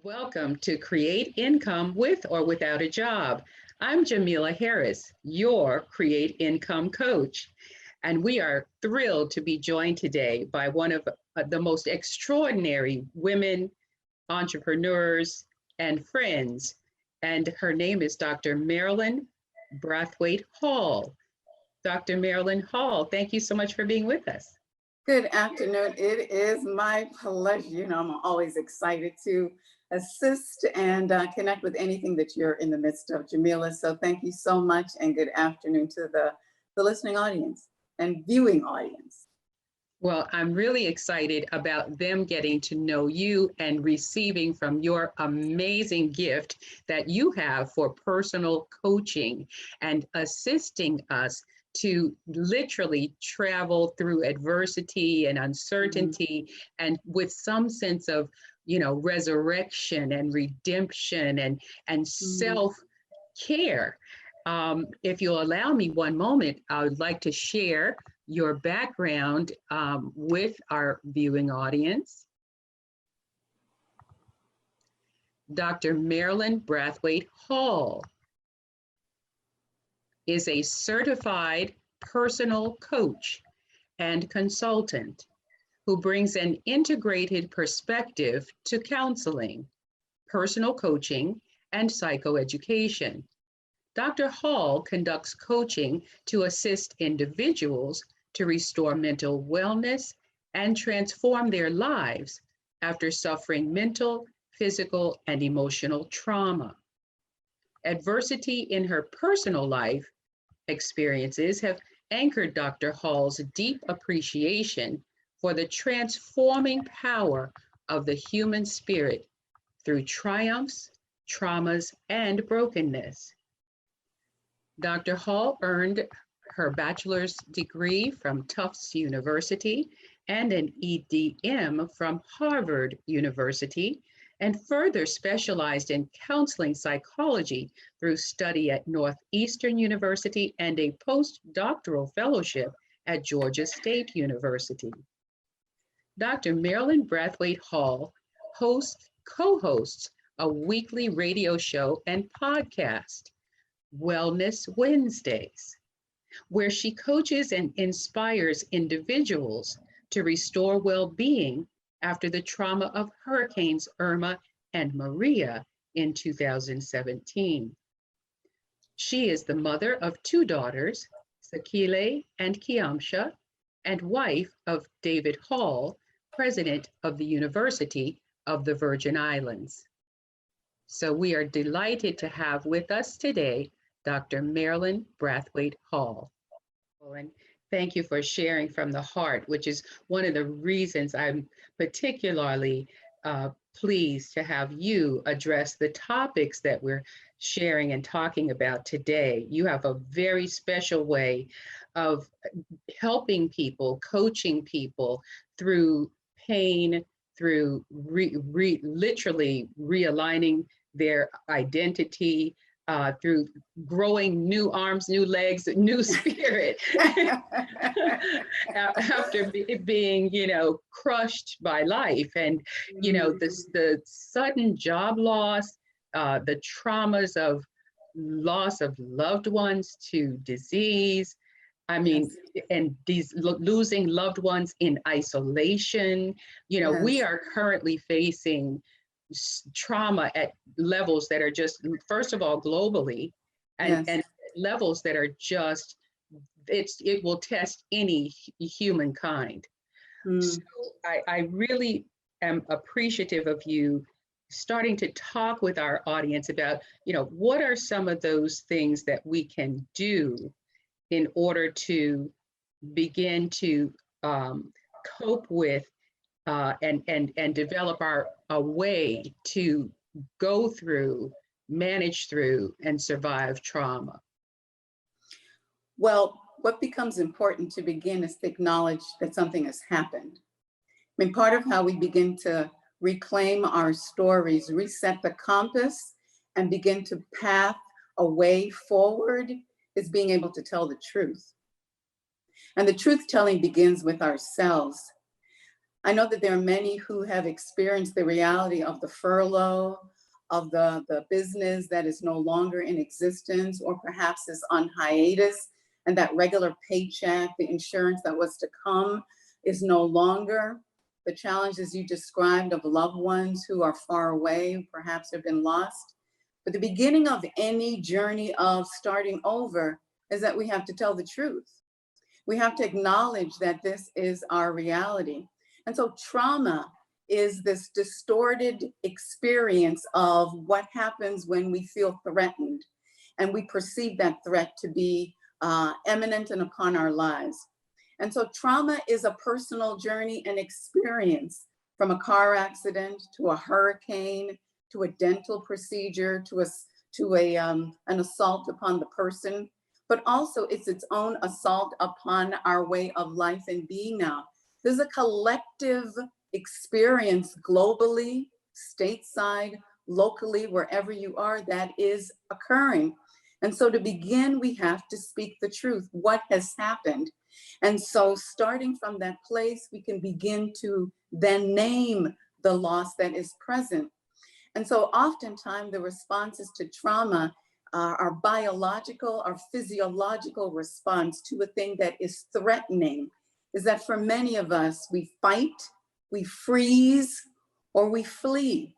Welcome to Create Income with or Without a Job. I'm Jamila Harris, your Create Income coach. And we are thrilled to be joined today by one of the most extraordinary women entrepreneurs and friends. And her name is Dr. MARILLYN Brathwaite Hall. Dr. MARILLYN Hall, thank you so much for being with us. Good afternoon. It is my pleasure. I'm always excited to assist and connect with anything that you're in the midst of, Jamila. So thank you so much, and good afternoon to the listening audience and viewing audience. Well, I'm really excited about them getting to know you and receiving from your amazing gift that you have for personal coaching and assisting us to literally travel through adversity and uncertainty and with some sense of, resurrection and redemption and self-care. If you'll allow me one moment, I would like to share your background with our viewing audience. Dr. MARILLYN Brathwaite Hall is a certified personal coach and consultant who brings an integrated perspective to counseling, personal coaching, and psychoeducation. Dr. Hall conducts coaching to assist individuals to restore mental wellness and transform their lives after suffering mental, physical, and emotional trauma. Adversity in her personal life experiences have anchored Dr. Hall's deep appreciation for the transforming power of the human spirit through triumphs, traumas, and brokenness. Dr. Hall earned her bachelor's degree from Tufts University and an EDM from Harvard University, and further specialized in counseling psychology through study at Northeastern University and a postdoctoral fellowship at Georgia State University. Dr. MARILLYN Brathwaite Hall co-hosts a weekly radio show and podcast, Wellness Wednesdays, where she coaches and inspires individuals to restore well-being after the trauma of Hurricanes Irma and Maria in 2017. She is the mother of two daughters, Sakile and Kiamsha, and wife of David Hall, president of the University of the Virgin Islands. So we are delighted to have with us today Dr. MARILLYN Brathwaite Hall. And thank you for sharing from the heart, which is one of the reasons I'm particularly pleased to have you address the topics that we're sharing and talking about today. You have a very special way of helping people, coaching people through pain, through literally realigning their identity, through growing new arms, new legs, new spirit after being, crushed by life. And, the sudden job loss, the traumas of loss of loved ones to disease. I mean, and these losing loved ones in isolation. We are currently facing trauma at levels that are just, first of all, globally, and levels that are just, it will test any humankind. So I really am appreciative of you starting to talk with our audience about, what are some of those things that we can do in order to begin to cope with and develop a way to go through, manage through, and survive trauma. Well, what becomes important to begin is to acknowledge that something has happened. I mean, part of how we begin to reclaim our stories, reset the compass, and begin to path a way forward is being able to tell the truth. And the truth telling begins with ourselves. I know that there are many who have experienced the reality of the furlough, of the business that is no longer in existence or perhaps is on hiatus, and that regular paycheck, the insurance that was to come is no longer. The challenges you described of loved ones who are far away, perhaps have been lost. But the beginning of any journey of starting over is that we have to tell the truth. We have to acknowledge that this is our reality. And so trauma is this distorted experience of what happens when we feel threatened and we perceive that threat to be imminent and upon our lives. And so trauma is a personal journey and experience, from a car accident to a hurricane, to a dental procedure, to an assault upon the person, but also it's its own assault upon our way of life and being now. There's a collective experience globally, stateside, locally, wherever you are, that is occurring. And so to begin, we have to speak the truth, what has happened. And so starting from that place, we can begin to then name the loss that is present. And so oftentimes the responses to trauma are biological or physiological response to a thing that is threatening. Is that for many of us, we fight, we freeze, or we flee.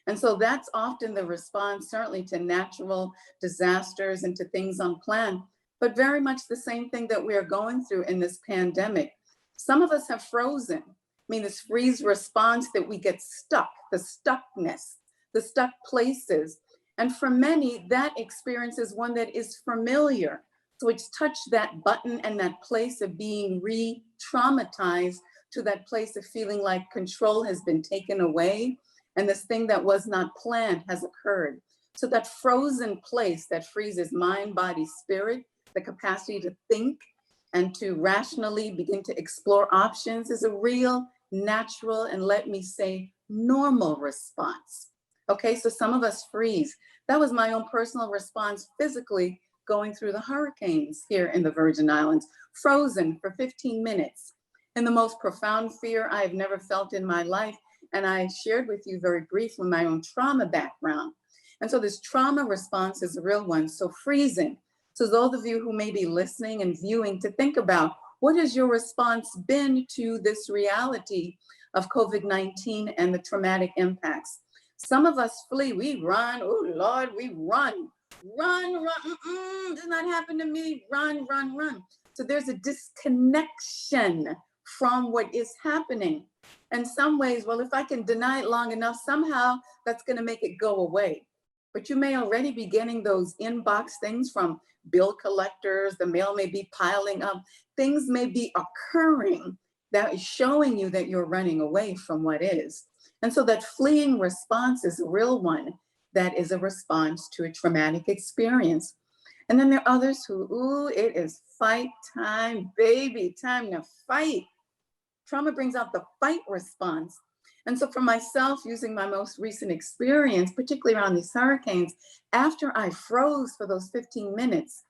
And so that's often the response, certainly to natural disasters and to things unplanned, but very much the same thing that we are going through in this pandemic. Some of us have frozen. I mean, this freeze response that we get stuck, the stuckness, the stuck places. And for many, that experience is one that is familiar. So it's touched that button and that place of being re-traumatized to that place of feeling like control has been taken away and this thing that was not planned has occurred. So that frozen place that freezes mind, body, spirit, the capacity to think and to rationally begin to explore options is a real, natural, and let me say, normal response. Okay, so some of us freeze. That was my own personal response physically going through the hurricanes here in the Virgin Islands, frozen for 15 minutes. And the most profound fear I have never felt in my life. And I shared with you very briefly my own trauma background. And so this trauma response is a real one, so freezing. So those of you who may be listening and viewing, to think about, what has your response been to this reality of COVID-19 and the traumatic impacts? Some of us flee, we run, oh Lord, we run, does not happen to me, run. So there's a disconnection from what is happening. In some ways, well, if I can deny it long enough, somehow that's gonna make it go away. But you may already be getting those inbox things from bill collectors, the mail may be piling up, things may be occurring that is showing you that you're running away from what is. And so that fleeing response is a real one that is a response to a traumatic experience. And then there are others who, ooh, it is fight time, baby, time to fight. Trauma brings out the fight response. And so for myself, using my most recent experience, particularly around these hurricanes, after I froze for those 15 minutes,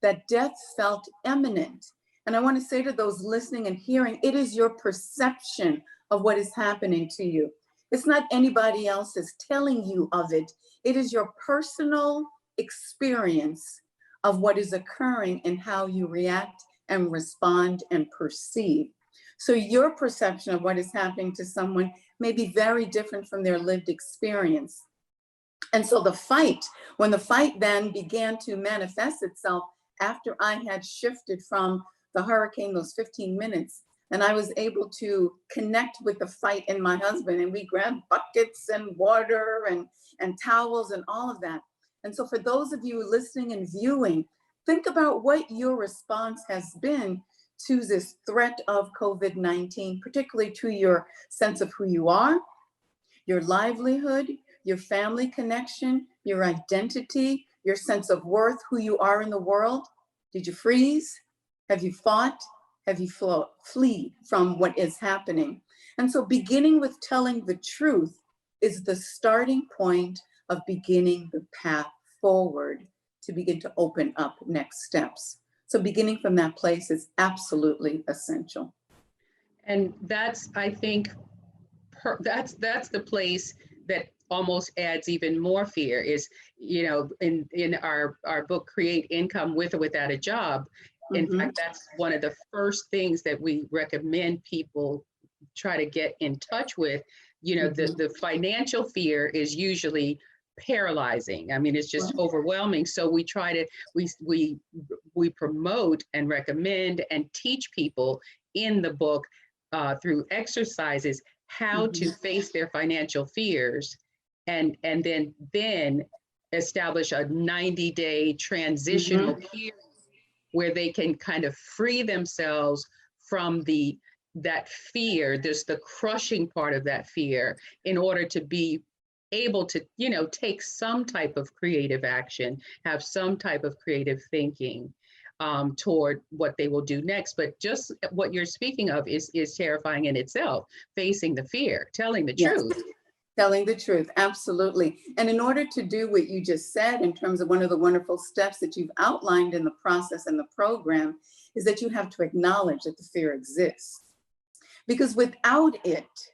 that death felt imminent. And I want to say to those listening and hearing, it is your perception of what is happening to you. It's not anybody else is telling you of it. It is your personal experience of what is occurring and how you react and respond and perceive. So your perception of what is happening to someone may be very different from their lived experience. And so the fight, when the fight then began to manifest itself after I had shifted from the hurricane, those 15 minutes, and I was able to connect with the fight in my husband, and we grabbed buckets and water and towels and all of that. And so for those of you listening and viewing, think about what your response has been to this threat of COVID-19, particularly to your sense of who you are, your livelihood, your family connection, your identity, your sense of worth, who you are in the world. Did you freeze? Have you fought? Have you flee from what is happening? And so beginning with telling the truth is the starting point of beginning the path forward to begin to open up next steps. So beginning from that place is absolutely essential. And that's, I think, that's the place that almost adds even more fear is, in our book, Create Income With or Without a Job. In Mhm. fact, that's one of the first things that we recommend people try to get in touch with. Mhm. The financial fear is usually paralyzing. I mean, it's just Right. overwhelming. So we try to, we promote and recommend and teach people in the book, through exercises, how to Mhm. face their financial fears, and then establish a 90-day transitional Mhm. period where they can kind of free themselves from that fear, there's the crushing part of that fear, in order to be able to, take some type of creative action, have some type of creative thinking, toward what they will do next. But just what you're speaking of is terrifying in itself, facing the fear, telling the Yes. truth. Telling the truth, absolutely. And in order to do what you just said, in terms of one of the wonderful steps that you've outlined in the process and the program, is that you have to acknowledge that the fear exists. Because without it,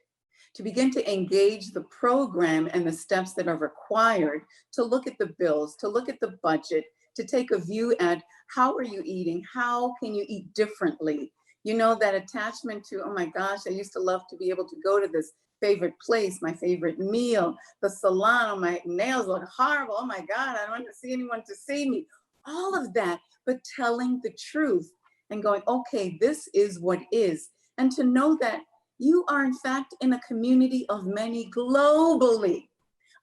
to begin to engage the program and the steps that are required to look at the bills, to look at the budget, to take a view at how are you eating? How can you eat differently? That attachment to, oh my gosh, I used to love to be able to go to this favorite place, my favorite meal, the salon, oh, my nails look horrible. Oh my God, I don't want to see anyone to see me. All of that, but telling the truth and going, okay, this is what is. And to know that you are, in fact, in a community of many globally.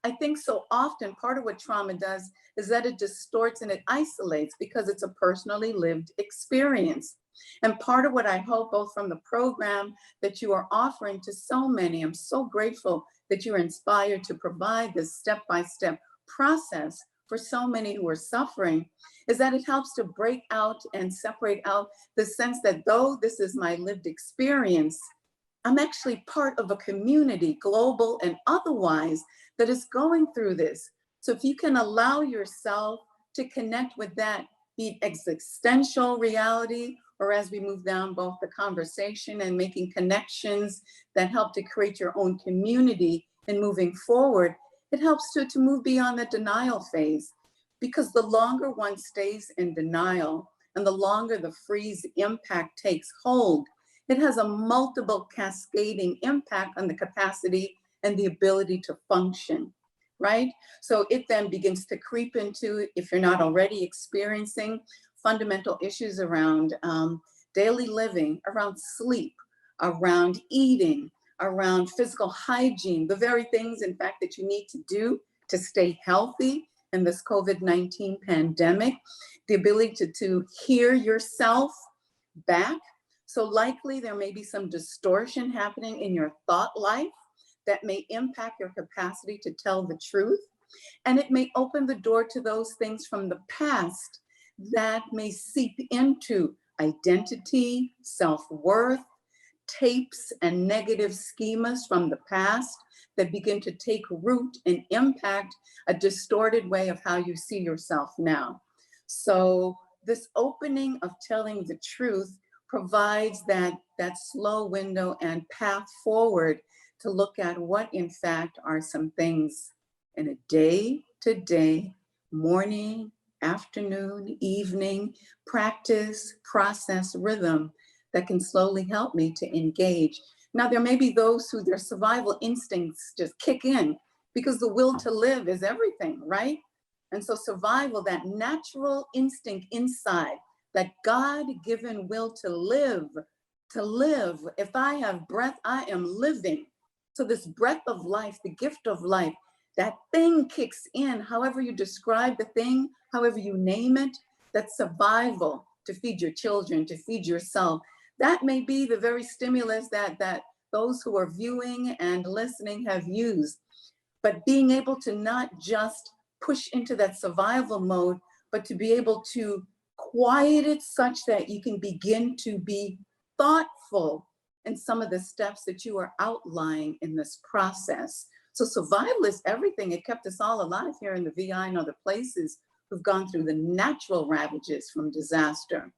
I think so often part of what trauma does is that it distorts and it isolates because it's a personally lived experience. And part of what I hope, both from the program that you are offering to so many, I'm so grateful that you're inspired to provide this step-by-step process for so many who are suffering, is that it helps to break out and separate out the sense that though this is my lived experience, I'm actually part of a community, global and otherwise, that is going through this. So if you can allow yourself to connect with that, be it existential reality, or as we move down both the conversation and making connections that help to create your own community and moving forward, it helps to move beyond the denial phase. Because the longer one stays in denial and the longer the freeze impact takes hold, it has a multiple cascading impact on the capacity and the ability to function, right? So it then begins to creep into, if you're not already experiencing fundamental issues around daily living, around sleep, around eating, around physical hygiene, the very things, in fact, that you need to do to stay healthy in this COVID-19 pandemic, the ability to hear yourself back. So likely there may be some distortion happening in your thought life that may impact your capacity to tell the truth. And it may open the door to those things from the past that may seep into identity, self-worth, tapes and negative schemas from the past that begin to take root and impact a distorted way of how you see yourself now. So this opening of telling the truth provides that slow window and path forward to look at what in fact are some things in a day-to-day, morning, afternoon, evening, practice, process, rhythm that can slowly help me to engage. Now, there may be those who their survival instincts just kick in because the will to live is everything, right? And so survival, that natural instinct inside, that God-given will to live, if I have breath, I am living. So this breath of life, the gift of life, that thing kicks in, however you describe the thing, however you name it, that survival to feed your children, to feed yourself. That may be the very stimulus that those who are viewing and listening have used. But being able to not just push into that survival mode, but to be able to quiet it such that you can begin to be thoughtful in some of the steps that you are outlining in this process. So survival is everything. It kept us all alive here in the VI and other places who've gone through the natural ravages from disaster.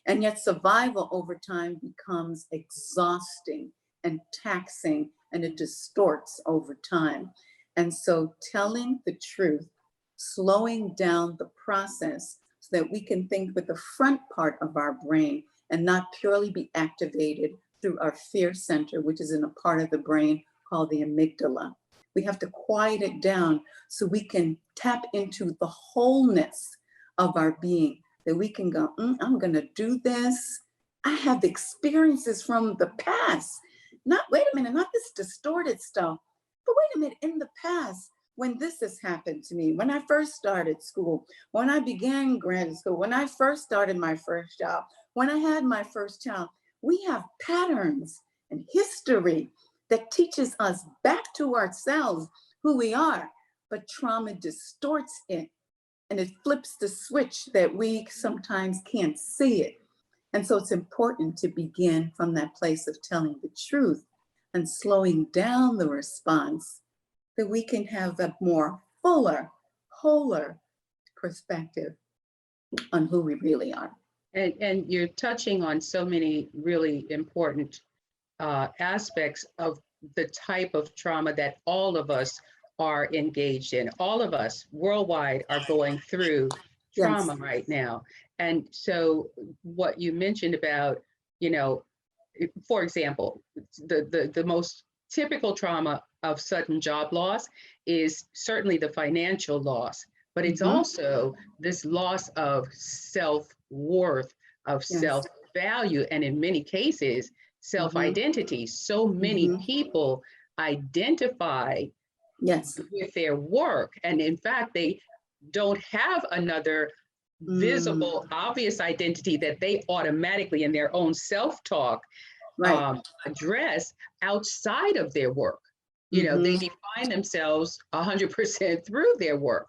And yet survival over time becomes exhausting and taxing, and it distorts over time. And so telling the truth, slowing down the process so that we can think with the front part of our brain and not purely be activated through our fear center, which is in a part of the brain called the amygdala. We have to quiet it down so we can tap into the wholeness of our being, that we can go, I'm going to do this. I have experiences from the past. Not, wait a minute, not this distorted stuff, but wait a minute, in the past, when this has happened to me, when I first started school, when I began graduate school, when I first started my first job, when I had my first child, we have patterns and history that teaches us back to ourselves who we are, but trauma distorts it and it flips the switch that we sometimes can't see it. And so it's important to begin from that place of telling the truth and slowing down the response, that we can have a more fuller, wholer perspective on who we really are. And you're touching on so many really important aspects of the type of trauma that all of us are engaged in. All of us worldwide are going through trauma Yes. right now. And so what you mentioned about, you know, for example, the most typical trauma of sudden job loss is certainly the financial loss, but it's also this loss of self-worth, of Yes. self-value, and in many cases, self-identity. So many people identify Yes. with their work, and in fact, they don't have another visible, obvious identity that they automatically in their own self-talk Right. address outside of their work. You know, they define themselves 100% through their work.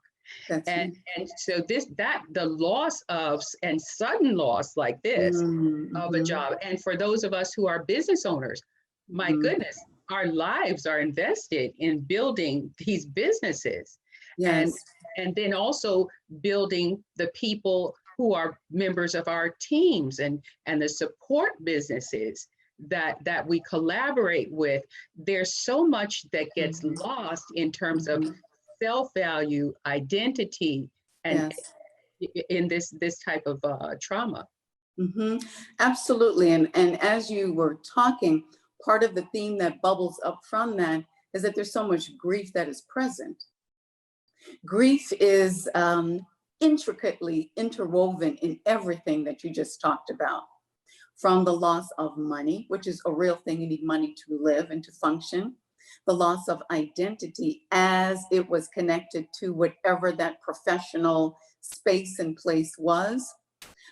That's And right. and so the loss of, and sudden loss like this of a job, and for those of us who are business owners, my goodness, our lives are invested in building these businesses. Yes. And then also building the people who are members of our teams and the support businesses that we collaborate with. There's so much that gets lost in terms of self-value, identity, and Yes. in this type of trauma. Absolutely. And as you were talking, part of the theme that bubbles up from that is that there's so much grief that is present. Grief is intricately interwoven in everything that you just talked about, from the loss of money, which is a real thing. You need money to live and to function. The loss of identity as it was connected to whatever that professional space and place was.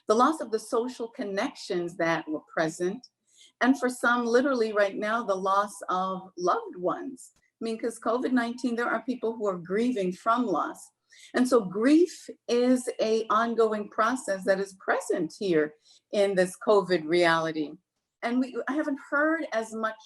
The loss of the social connections that were present. And for some, literally right now, the loss of loved ones. I mean, because COVID-19, there are people who are grieving from loss. And so grief is an ongoing process that is present here in this COVID reality. And I haven't heard as much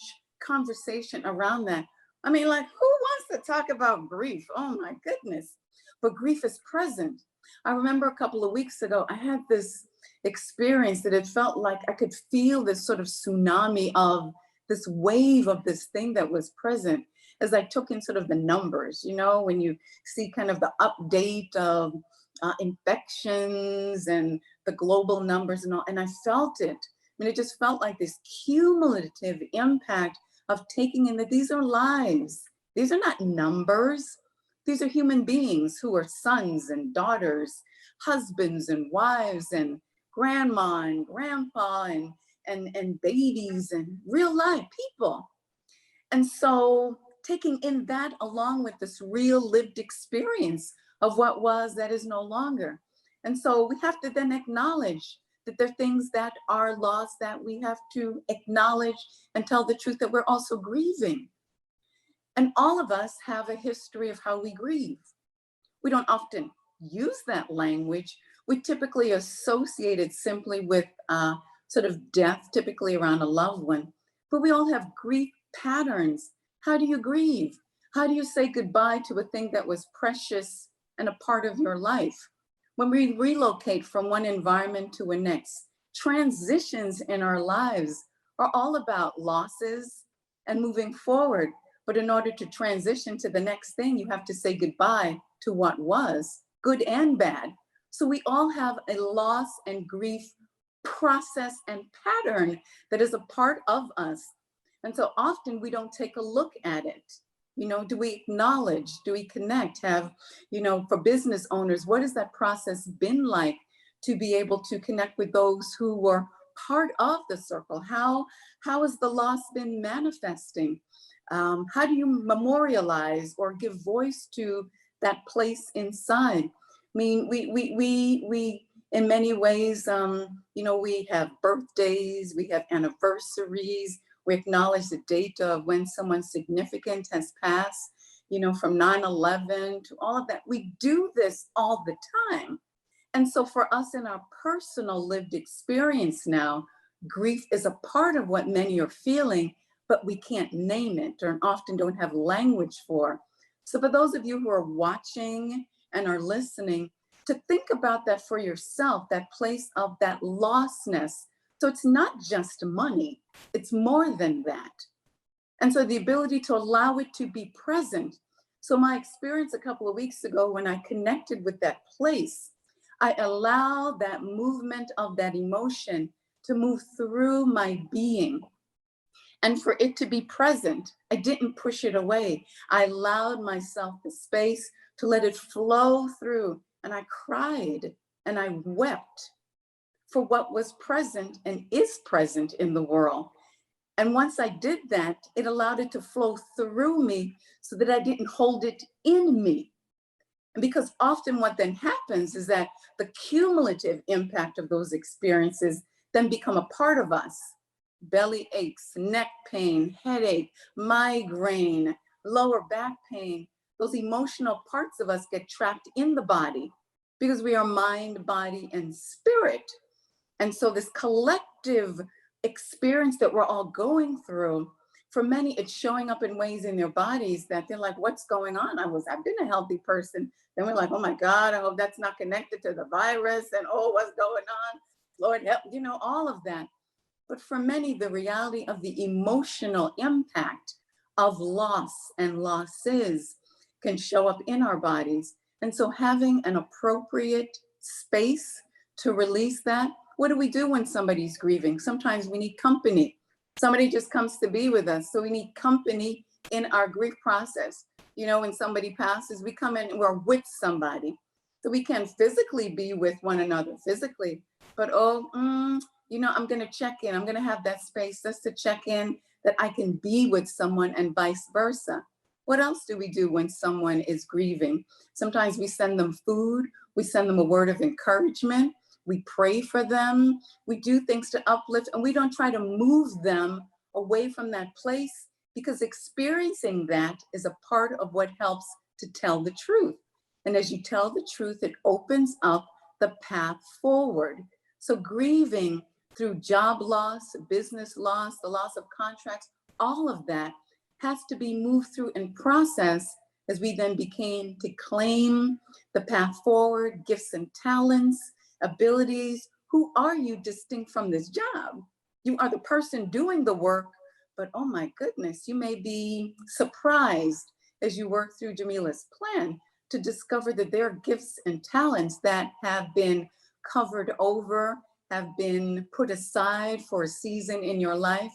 conversation around that. I mean, like, who wants to talk about grief? Oh my goodness. But grief is present. I remember a couple of weeks ago, I had this experience that it felt like I could feel this sort of tsunami of this wave of this thing that was present as I took in sort of the numbers, you know, when you see kind of the update of infections and the global numbers and all, and I felt it. I mean, it just felt like this cumulative impact of taking in that these are lives. These are not numbers. These are human beings who are sons and daughters, husbands and wives and grandma and grandpa and babies and real life people. And so taking in that along with this real lived experience of what was that is no longer. And so we have to then acknowledge that there are things that are lost that we have to acknowledge and tell the truth that we're also grieving. And all of us have a history of how we grieve. We don't often use that language. We typically associate it simply with sort of death, typically around a loved one. But we all have grief patterns. How do you grieve? How do you say goodbye to a thing that was precious and a part of your life? When we relocate from one environment to a next, Transitions in our lives are all about losses and moving forward. But in order to transition to the next thing, you have to say goodbye to what was, good and bad. So we all have a loss and grief process and pattern that is a part of us. And so often we don't take a look at it. You know, do we acknowledge, do we connect, have, you know, for business owners, what has that process been like to be able to connect with those who were part of the circle? How has the loss been manifesting? How do you memorialize or give voice to that place inside? I mean, we in many ways, you know, we have birthdays, we have anniversaries, we acknowledge the date of when someone significant has passed, you know, from 9/11 to all of that. We do this all the time. And so for us in our personal lived experience now, grief is a part of what many are feeling, but we can't name it or often don't have language for. So for those of you who are watching and are listening, to think about that for yourself, that place of that lostness. So it's not just money, it's more than that. And so the ability to allow it to be present. So my experience a couple of weeks ago when I connected with that place, I allowed that movement of that emotion to move through my being. And for it to be present, I didn't push it away. I allowed myself the space to let it flow through. And I cried and I wept for what was present and is present in the world. And once I did that, it allowed it to flow through me so that I didn't hold it in me. And because often what then happens is that the cumulative impact of those experiences then become a part of us. Belly aches, neck pain, headache, migraine, lower back pain. Those emotional parts of us get trapped in the body because we are mind, body, and spirit. And so this collective experience that we're all going through, for many, it's showing up in ways in their bodies that they're like, what's going on? I've been a healthy person. Then we're like, oh my God, I hope that's not connected to the virus. And oh, what's going on? Lord help, you know, all of that. But for many, the reality of the emotional impact of loss and losses can show up in our bodies. And so having an appropriate space to release that. What do we do when somebody's grieving? Sometimes we need company. Somebody just comes to be with us. So we need company in our grief process. You know, when somebody passes, we come in and we're with somebody. So we can physically be with one another physically, but you know, I'm going to check in. I'm going to have that space just to check in that I can be with someone and vice versa. What else do we do when someone is grieving? Sometimes we send them food. We send them a word of encouragement. We pray for them. We do things to uplift, and we don't try to move them away from that place, because experiencing that is a part of what helps to tell the truth. And as you tell the truth, it opens up the path forward. So grieving through job loss, business loss, the loss of contracts, all of that has to be moved through and processed as we then begin to claim the path forward, gifts and talents, abilities. Who are you distinct from this job? You are the person doing the work, but oh my goodness, you may be surprised as you work through Jamila's plan to discover that there are gifts and talents that have been covered over, have been put aside for a season in your life.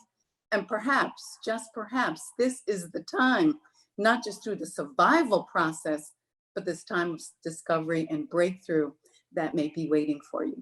And perhaps, just perhaps, this is the time, not just through the survival process, but this time of discovery and breakthrough that may be waiting for you.